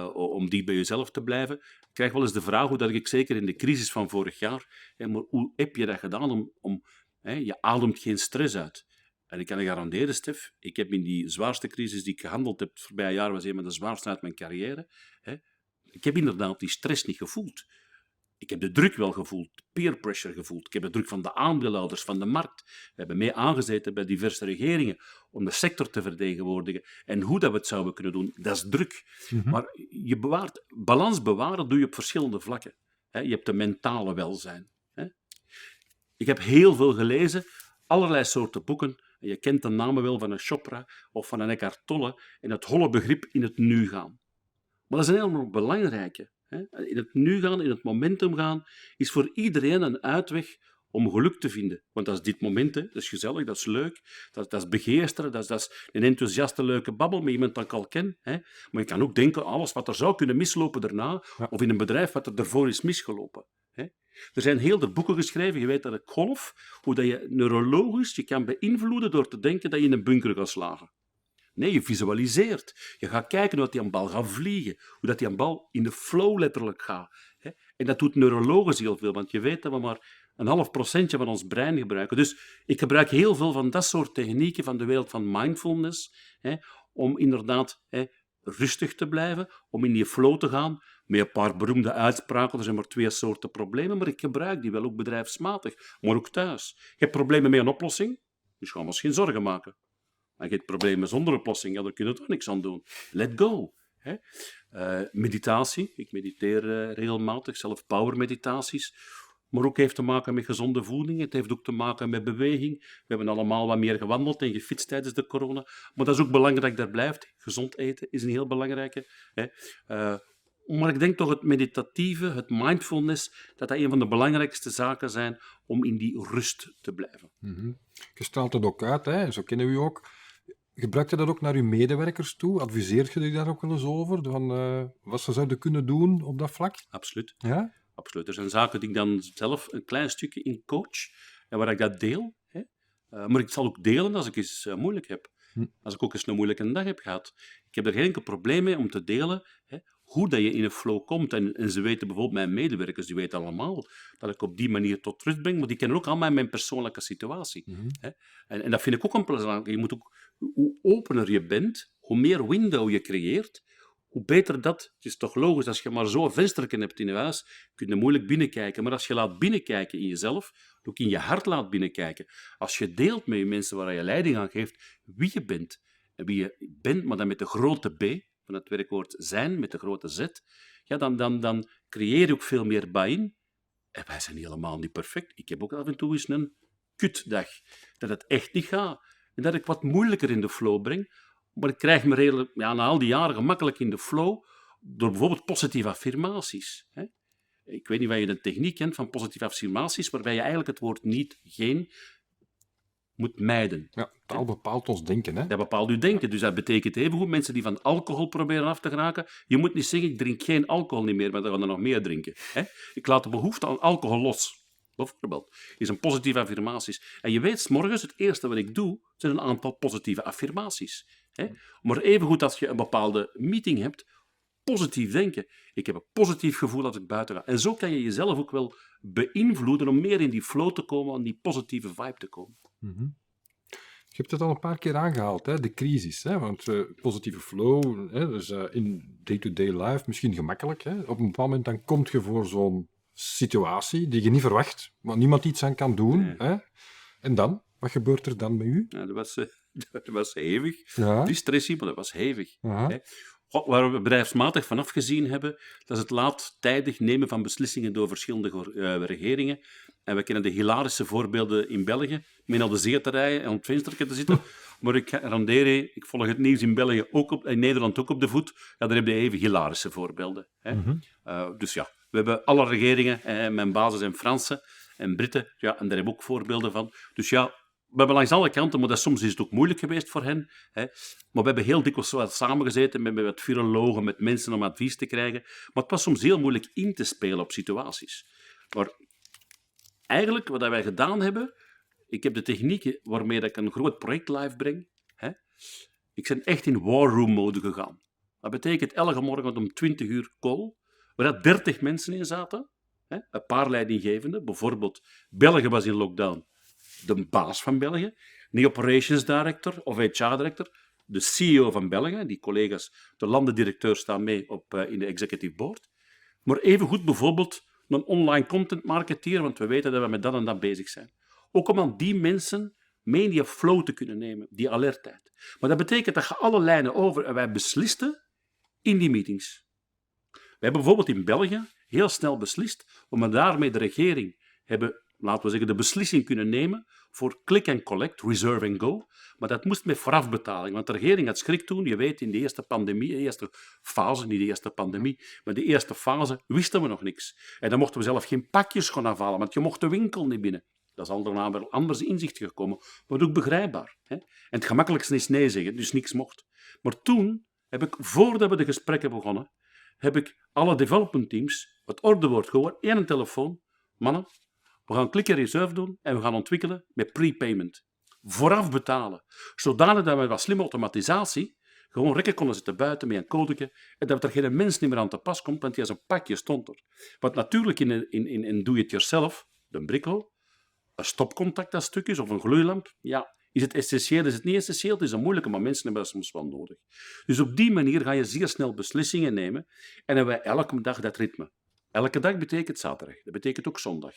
Om dicht bij jezelf te blijven. Ik krijg wel eens de vraag, hoe dat ik zeker in de crisis van vorig jaar, maar hoe heb je dat gedaan om je ademt geen stress uit. En ik kan je garanderen, Stef, ik heb in die zwaarste crisis die ik gehandeld heb, het voorbije jaar was een van de zwaarste uit mijn carrière, ik heb inderdaad die stress niet gevoeld. Ik heb de druk wel gevoeld, peer pressure gevoeld. Ik heb de druk van de aandeelhouders, van de markt. We hebben mee aangezeten bij diverse regeringen om de sector te vertegenwoordigen. En hoe dat we het zouden kunnen doen, dat is druk. Mhm. Maar balans bewaren doe je op verschillende vlakken. Je hebt de mentale welzijn. Ik heb heel veel gelezen, allerlei soorten boeken. En je kent de namen wel van een Chopra of van een Eckhart Tolle. En het holle begrip in het nu gaan. Maar dat is een helemaal belangrijke. In het nu gaan, in het momentum gaan, is voor iedereen een uitweg om geluk te vinden. Want dat is dit moment, dat is gezellig, dat is leuk, dat is begeesteren, dat is een enthousiaste, leuke babbel met iemand dat ik al ken. Maar je kan ook denken, alles wat er zou kunnen mislopen daarna, Ja. of in een bedrijf wat er daarvoor is misgelopen. Er zijn heel veel boeken geschreven, je weet dat ik golf, hoe dat je neurologisch je kan beïnvloeden door te denken dat je in een bunker gaat slagen. Nee, je visualiseert. Je gaat kijken hoe die een bal gaat vliegen. Hoe dat die een bal in de flow letterlijk gaat. En dat doet neurologisch heel veel, want je weet dat we maar een half procentje van ons brein gebruiken. Dus ik gebruik heel veel van dat soort technieken van de wereld van mindfulness, om inderdaad rustig te blijven, om in die flow te gaan, met een paar beroemde uitspraken. Er zijn maar 2 soorten problemen, maar ik gebruik die wel ook bedrijfsmatig, maar ook thuis. Je hebt problemen met een oplossing, dus gaan we ons geen zorgen maken. En je hebt problemen zonder oplossing, ja, daar kun je toch niks aan doen. Let go. Meditatie. Ik mediteer regelmatig, zelf power-meditaties. Maar ook heeft te maken met gezonde voeding. Het heeft ook te maken met beweging. We hebben allemaal wat meer gewandeld en gefietst tijdens de corona. Maar dat is ook belangrijk dat blijft. Gezond eten is een heel belangrijke. Maar ik denk toch het meditatieve, het mindfulness, dat een van de belangrijkste zaken zijn om in die rust te blijven. Mhm. Je straalt dat ook uit, hè? Zo kennen we u ook. Gebruikt je dat ook naar uw medewerkers toe? Adviseert je die daar ook wel eens over? Van, wat ze zouden kunnen doen op dat vlak? Absoluut. Ja? Absoluut. Er zijn zaken die ik dan zelf een klein stukje in coach en waar ik dat deel. Maar ik zal ook delen als ik eens moeilijk heb. Als ik ook eens een moeilijke dag heb gehad. Ik heb er geen enkel probleem mee om te delen hoe dat je in een flow komt. En ze weten bijvoorbeeld, mijn medewerkers, die weten allemaal dat ik op die manier tot rust breng, maar die kennen ook allemaal mijn persoonlijke situatie. Hè. En dat vind ik ook een plezant. Je moet ook, hoe opener je bent, hoe meer window je creëert, hoe beter dat. Het is toch logisch, als je maar zo'n vensterken hebt in je huis, kun je moeilijk binnenkijken. Maar als je laat binnenkijken in jezelf, ook in je hart laat binnenkijken, als je deelt met je mensen waar je leiding aan geeft, wie je bent, en wie je bent, maar dan met de grote B, van het werkwoord zijn, met de grote Z, ja, dan creëer je ook veel meer buy-in. En wij zijn helemaal niet perfect. Ik heb ook af en toe eens een kutdag, dat het echt niet gaat. En dat ik wat moeilijker in de flow breng. Maar ik krijg me redelijk, ja, na al die jaren gemakkelijk in de flow door bijvoorbeeld positieve affirmaties. Hè. Ik weet niet of je de techniek kent van positieve affirmaties, waarbij je eigenlijk het woord niet, geen moet mijden. Ja, taal bepaalt ons denken. Hè? Dat bepaalt uw denken. Dus dat betekent evengoed mensen die van alcohol proberen af te geraken. Je moet niet zeggen, ik drink geen alcohol niet meer, maar dan gaan er nog meer drinken. Hè. Ik laat de behoefte aan alcohol los. Bijvoorbeeld, is een positieve affirmaties. En je weet, 's morgens het eerste wat ik doe, zijn een aantal positieve affirmaties. Hè. Maar evengoed als je een bepaalde meeting hebt, positief denken. Ik heb een positief gevoel als ik buiten ga. En zo kan je jezelf ook wel beïnvloeden om meer in die flow te komen, aan die positieve vibe te komen. Je hebt het al een paar keer aangehaald, hè? De crisis. Hè? Want positieve flow, hè? Dus, in day-to-day life misschien gemakkelijk. Hè? Op een bepaald moment dan kom je voor zo'n situatie die je niet verwacht, waar niemand iets aan kan doen. Nee. Hè? En dan? Wat gebeurt er dan met u? Ja, dat was hevig. Ja. Het is stressy, maar dat was hevig. Aha. Hè. Waar we bedrijfsmatig van afgezien hebben, dat is het laattijdig nemen van beslissingen door verschillende regeringen. En we kennen de hilarische voorbeelden in België, met naar de zee te rijden en op het venstertje te zitten. Maar ik volg het nieuws in België ook in Nederland ook op de voet. Ja, daar heb je even hilarische voorbeelden. Hè. Dus ja, we hebben alle regeringen, mijn basis zijn Fransen en Britten, ja, en daar hebben we ook voorbeelden van. Dus ja, we hebben langs alle kanten, maar soms is het ook moeilijk geweest voor hen. Hè. Maar we hebben heel dikwijls wat samengezeten met wat virologen, met mensen om advies te krijgen. Maar het was soms heel moeilijk in te spelen op situaties. Maar eigenlijk, wat wij gedaan hebben, ik heb de technieken waarmee ik een groot project live breng. Hè. Ik ben echt in war room mode gegaan. Dat betekent elke morgen om 20 uur call, waar 30 mensen in zaten. Hè. Een paar leidinggevenden, bijvoorbeeld België was in lockdown. De baas van België, de operations director of HR director, de CEO van België, die collega's, de landendirecteur staan mee in de executive board. Maar evengoed bijvoorbeeld een online content marketeer, want we weten dat we met dat en dat bezig zijn. Ook om aan die mensen mee in die flow te kunnen nemen, die alertheid. Maar dat betekent dat je alle lijnen over en wij beslisten in die meetings. We hebben bijvoorbeeld in België heel snel beslist, omdat daarmee de regering hebben, laten we zeggen, de beslissing kunnen nemen voor click and collect, reserve and go. Maar dat moest met voorafbetaling, want de regering had schrik toen. Je weet, in de eerste pandemie, de eerste fase, niet de eerste pandemie, maar de eerste fase wisten we nog niks. En dan mochten we zelf geen pakjes gaan afhalen, want je mocht de winkel niet binnen. Dat is al daarna wel anders inzicht gekomen, maar ook begrijpbaar. Hè? En het gemakkelijkste is nee zeggen, dus niks mocht. Maar toen heb ik, voordat we de gesprekken begonnen, heb ik alle development teams het ordewoord gehoord, één telefoon. Mannen, we gaan click and reserve doen en we gaan ontwikkelen met prepayment. Vooraf betalen. Zodanig dat we met slimme automatisatie gewoon rekken konden zitten buiten met een codeke en dat er geen mens meer aan te pas komt, want die als een pakje stond er. Want natuurlijk in do-it-yourself, de brikkel, een stopcontact dat stuk is of een gloeilamp, ja, is het essentieel, is het niet essentieel? Het is een moeilijke, maar mensen hebben dat soms wel nodig. Dus op die manier ga je zeer snel beslissingen nemen en hebben wij elke dag dat ritme. Elke dag betekent zaterdag, dat betekent ook zondag.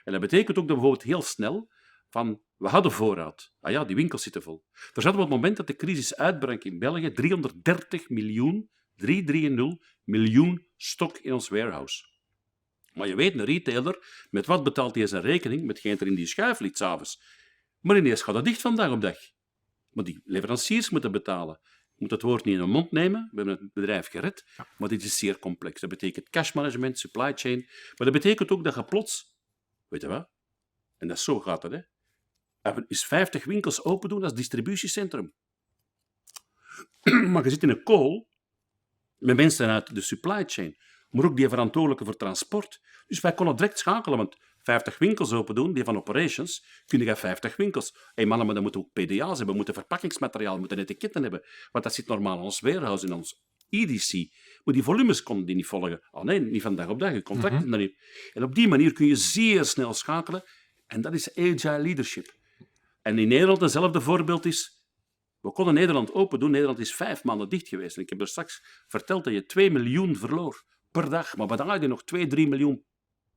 En dat betekent ook dat bijvoorbeeld heel snel van, we hadden voorraad. Ah ja, die winkels zitten vol. Er zat op het moment dat de crisis uitbrak in België 330 miljoen, 330 miljoen stok in ons warehouse. Maar je weet, een retailer, met wat betaalt hij zijn rekening? Met geen er in die schuif ligt 's avonds. Maar ineens gaat dat dicht van dag op dag. Maar die leveranciers moeten betalen. Je moet het woord niet in de mond nemen. We hebben het bedrijf gered, maar dit is zeer complex. Dat betekent cash management, supply chain. Maar dat betekent ook dat je plots, weet je wat? En dat is zo gaat het, hè? Is 50 winkels open doen als distributiecentrum. Maar je zit in een call met mensen uit de supply chain, maar ook die verantwoordelijke voor transport. Dus wij konden direct schakelen, want 50 winkels open doen, die van operations, kun je 50 winkels. Hé mannen, maar dan moeten we ook PDA's hebben, we moeten verpakkingsmateriaal, we moeten etiketten hebben, want dat zit normaal in ons warehouse, in ons EDC. Maar die volumes konden die niet volgen. Oh nee, niet van dag op dag, je contracten Mhm. dan niet. En op die manier kun je zeer snel schakelen. En dat is agile leadership. En in Nederland hetzelfde voorbeeld is... We konden Nederland open doen. Nederland is 5 maanden dicht geweest. En ik heb er straks verteld dat je 2 miljoen verloor per dag. Maar dan had je nog 2, 3 miljoen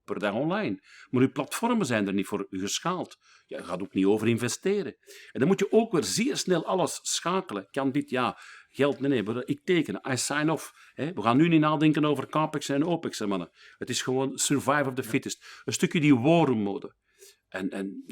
per dag online. Maar uw platformen zijn er niet voor geschaald. Ja, je gaat ook niet over investeren. En dan moet je ook weer zeer snel alles schakelen. Kan dit, ja, geld, nee, ik teken, I sign off. We gaan nu niet nadenken over capex en opex, mannen. Het is gewoon survive of the fittest. Een stukje die war room mode. En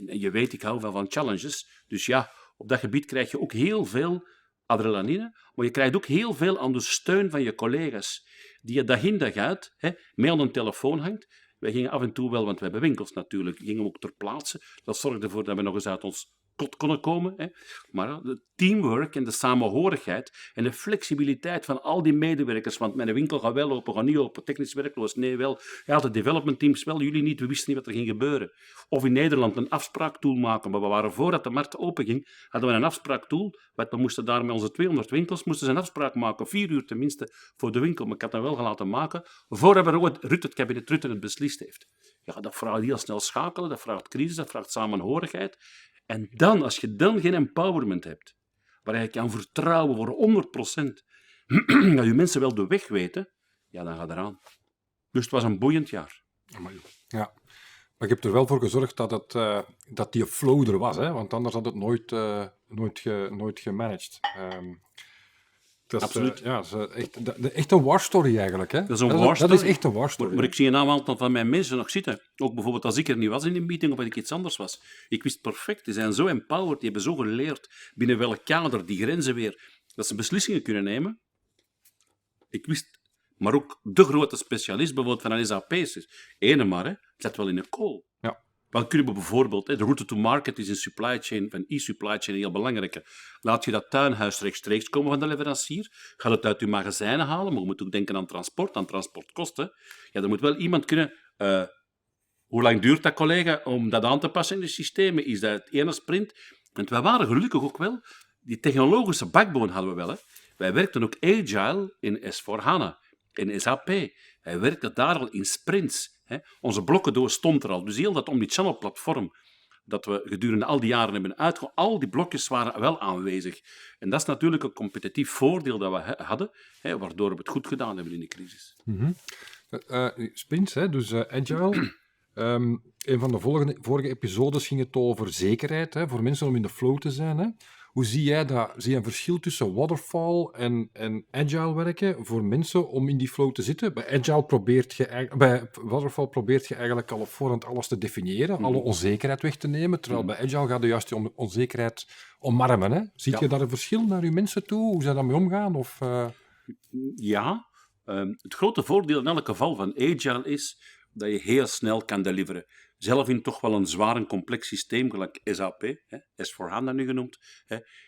je weet, ik hou wel van challenges. Dus ja, op dat gebied krijg je ook heel veel adrenaline, maar je krijgt ook heel veel aan de steun van je collega's, die je dag in dag uit mee aan een telefoon hangt. Wij gingen af en toe wel, want we hebben winkels natuurlijk, gingen ook ter plaatse. Dat zorgde ervoor dat we nog eens uit ons kot konden komen. Maar de teamwork en de samenhorigheid en de flexibiliteit van al die medewerkers, want mijn winkel gaat wel open, gaat niet open, technisch werkloos, nee wel. Ja, de development teams wel, jullie niet, we wisten niet wat er ging gebeuren. Of in Nederland een afspraaktool maken, maar we waren voordat de markt open ging, hadden we een afspraaktool, want we moesten daar met onze 200 winkels, moesten ze een afspraak maken, 4 uur tenminste, voor de winkel, maar ik had dat wel laten maken, voordat het kabinet Rutte het beslist heeft. Ja, dat vraagt heel snel schakelen, dat vraagt crisis, dat vraagt samenhorigheid. En dan, als je dan geen empowerment hebt, waar je kan vertrouwen voor 100%, dat je mensen wel de weg weten, ja, dan gaat eraan. Dus het was een boeiend jaar. Ja, maar ik heb er wel voor gezorgd dat die flow er was, hè? Want anders had het nooit gemanaged. Dat is, Absoluut. ja, dat is echt een war story eigenlijk. Hè? Dat is een war story. Dat is echt een war story. Maar ik zie een aantal van mijn mensen nog zitten. Ook bijvoorbeeld als ik er niet was in een meeting of als ik iets anders was. Ik wist perfect, die zijn zo empowered, die hebben zo geleerd binnen welk kader, die grenzen weer, dat ze beslissingen kunnen nemen. Ik wist, maar ook de grote specialist bijvoorbeeld van een SAP is ene maar, zet wel in een call. Ja. Dan kunnen we bijvoorbeeld, de route to market is in supply chain, van e-supply chain een heel belangrijke. Laat je dat tuinhuis rechtstreeks komen van de leverancier, ga het uit je magazijnen halen, maar je moet ook denken aan transport, aan transportkosten. Ja, er moet wel iemand kunnen... hoe lang duurt dat, collega, om dat aan te passen in de systemen? Is dat het ene sprint? Want wij waren gelukkig ook wel... Die technologische backbone hadden we wel. Hè. Wij werkten ook agile in S4HANA, in SAP. Wij werkten daar al in sprints. Hè. Onze blokkendoos stond er al. Dus heel dat omnichannel-platform dat we gedurende al die jaren hebben uitgevoerd, al die blokjes waren wel aanwezig. En dat is natuurlijk een competitief voordeel dat we hadden, waardoor we het goed gedaan hebben in de crisis. Mm-hmm. Sprints, hè? Dus agile. Een van de vorige episodes ging het over zekerheid, hè, voor mensen om in de flow te zijn. Hè. Hoe zie jij dat? Zie je een verschil tussen waterfall en agile werken voor mensen om in die flow te zitten? Bij waterfall probeert je eigenlijk al op voorhand alles te definiëren, alle onzekerheid weg te nemen, terwijl bij agile gaat je juist die onzekerheid omarmen. Hè. Ziet je daar een verschil naar je mensen toe? Hoe ze daarmee omgaan? Of, Ja, het grote voordeel in elk geval van agile is dat je heel snel kan deliveren. Zelf in toch wel een zwaar en complex systeem, gelijk SAP, S4HANA nu genoemd,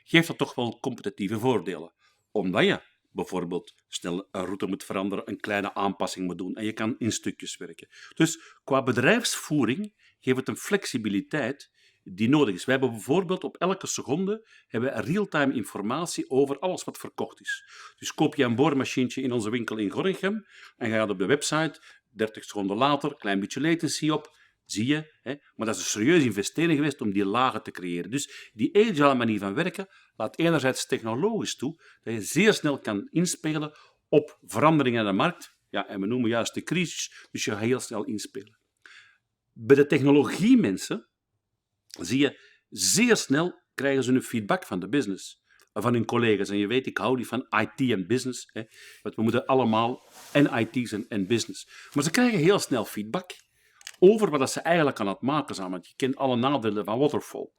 geeft dat toch wel competitieve voordelen. Omdat je bijvoorbeeld snel een route moet veranderen, een kleine aanpassing moet doen en je kan in stukjes werken. Dus qua bedrijfsvoering geeft het een flexibiliteit die nodig is. Wij hebben bijvoorbeeld op elke seconde real-time informatie over alles wat verkocht is. Dus koop je een boormachientje in onze winkel in Gorinchem en ga je op de website, 30 seconden later, klein beetje latency op, zie je. Maar dat is een serieuze investering geweest om die lagen te creëren. Dus die agile manier van werken laat enerzijds technologisch toe dat je zeer snel kan inspelen op veranderingen in de markt. Ja, en we noemen juist de crisis, dus je gaat heel snel inspelen. Bij de technologiemensen zie je zeer snel krijgen ze een feedback van de business, van hun collega's. En je weet, ik hou niet van IT en business, want we moeten allemaal en IT zijn en business. Maar ze krijgen heel snel feedback over wat ze eigenlijk aan het maken zijn. Want je kent alle nadelen van waterfall.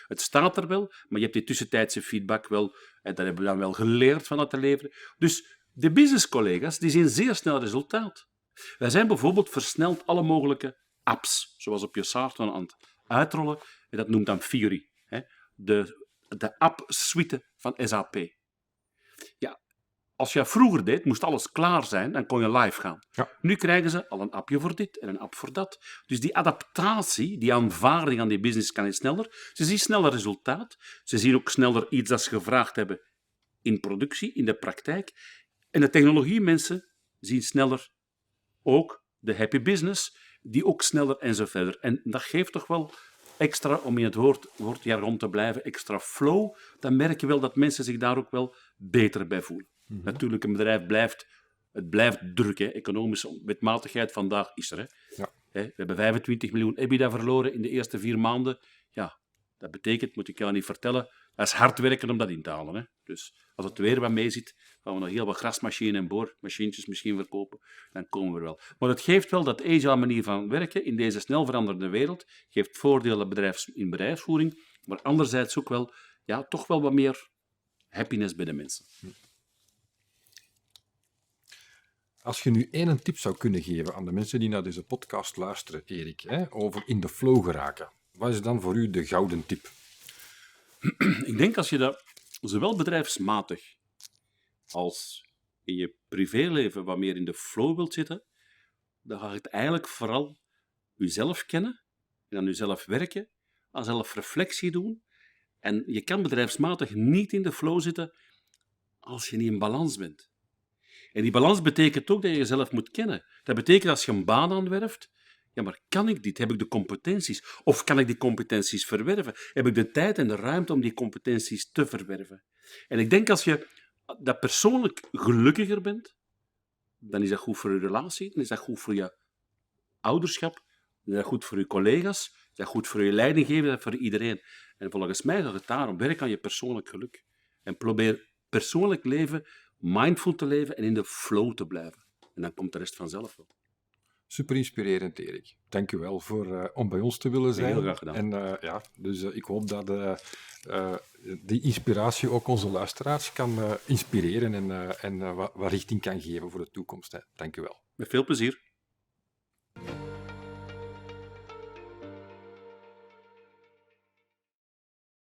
Het staat er wel, maar je hebt die tussentijdse feedback wel, en dat hebben we dan wel geleerd van dat te leveren. Dus de businesscollega's die zien zeer snel resultaat. Wij zijn bijvoorbeeld versneld alle mogelijke apps, zoals op je smartphone aan het uitrollen, en dat noemt dan Fiori, de app-suite van SAP. Ja, als je vroeger deed, moest alles klaar zijn, dan kon je live gaan. Ja. Nu krijgen ze al een appje voor dit en een app voor dat. Dus die adaptatie, die aanvaarding aan die business kan sneller. Ze zien sneller resultaat. Ze zien ook sneller iets dat ze gevraagd hebben in productie, in de praktijk. En de technologiemensen zien sneller ook de happy business, die ook sneller en zo verder. En dat geeft toch wel extra, om in het woordjargon te blijven, extra flow. Dan merk je wel dat mensen zich daar ook wel beter bij voelen. Natuurlijk, een bedrijf blijft druk. Hè. Economische wetmatigheid vandaag is er. Hè. Ja. We hebben 25 miljoen EBITDA verloren in de eerste 4 maanden. Ja, dat betekent, moet ik jou niet vertellen, dat is hard werken om dat in te halen. Hè. Dus als het weer wat mee zit, gaan we nog heel wat grasmachines en boormachientjes misschien verkopen. Dan komen we er wel. Maar het geeft wel dat agile manier van werken in deze snel veranderende wereld. Geeft voordelen in bedrijfsvoering, maar anderzijds ook wel, ja, toch wel wat meer happiness bij de mensen. Als je nu één tip zou kunnen geven aan de mensen die naar deze podcast luisteren, Erik, hè, over in de flow geraken, wat is dan voor u de gouden tip? Ik denk als je dat zowel bedrijfsmatig als in je privéleven wat meer in de flow wilt zitten, dan gaat het eigenlijk vooral jezelf kennen en aan jezelf werken, aan zelfreflectie doen. En je kan bedrijfsmatig niet in de flow zitten als je niet in balans bent. En die balans betekent ook dat je jezelf moet kennen. Dat betekent als je een baan aanwerft, ja, maar kan ik dit? Heb ik de competenties? Of kan ik die competenties verwerven? Heb ik de tijd en de ruimte om die competenties te verwerven? En ik denk als je dat persoonlijk gelukkiger bent, dan is dat goed voor je relatie, dan is dat goed voor je ouderschap, dan is dat goed voor je collega's, dan is dat goed voor je leidinggever, voor iedereen. En volgens mij gaat het daarom, werk aan je persoonlijk geluk. En probeer persoonlijk leven mindful te leven en in de flow te blijven. En dan komt de rest vanzelf wel. Super inspirerend, Erik. Dank u wel voor om bij ons te willen zijn. Heel graag gedaan. En dus ik hoop dat die inspiratie ook onze luisteraars kan inspireren en wat richting kan geven voor de toekomst. Hè. Dank u wel. Met veel plezier.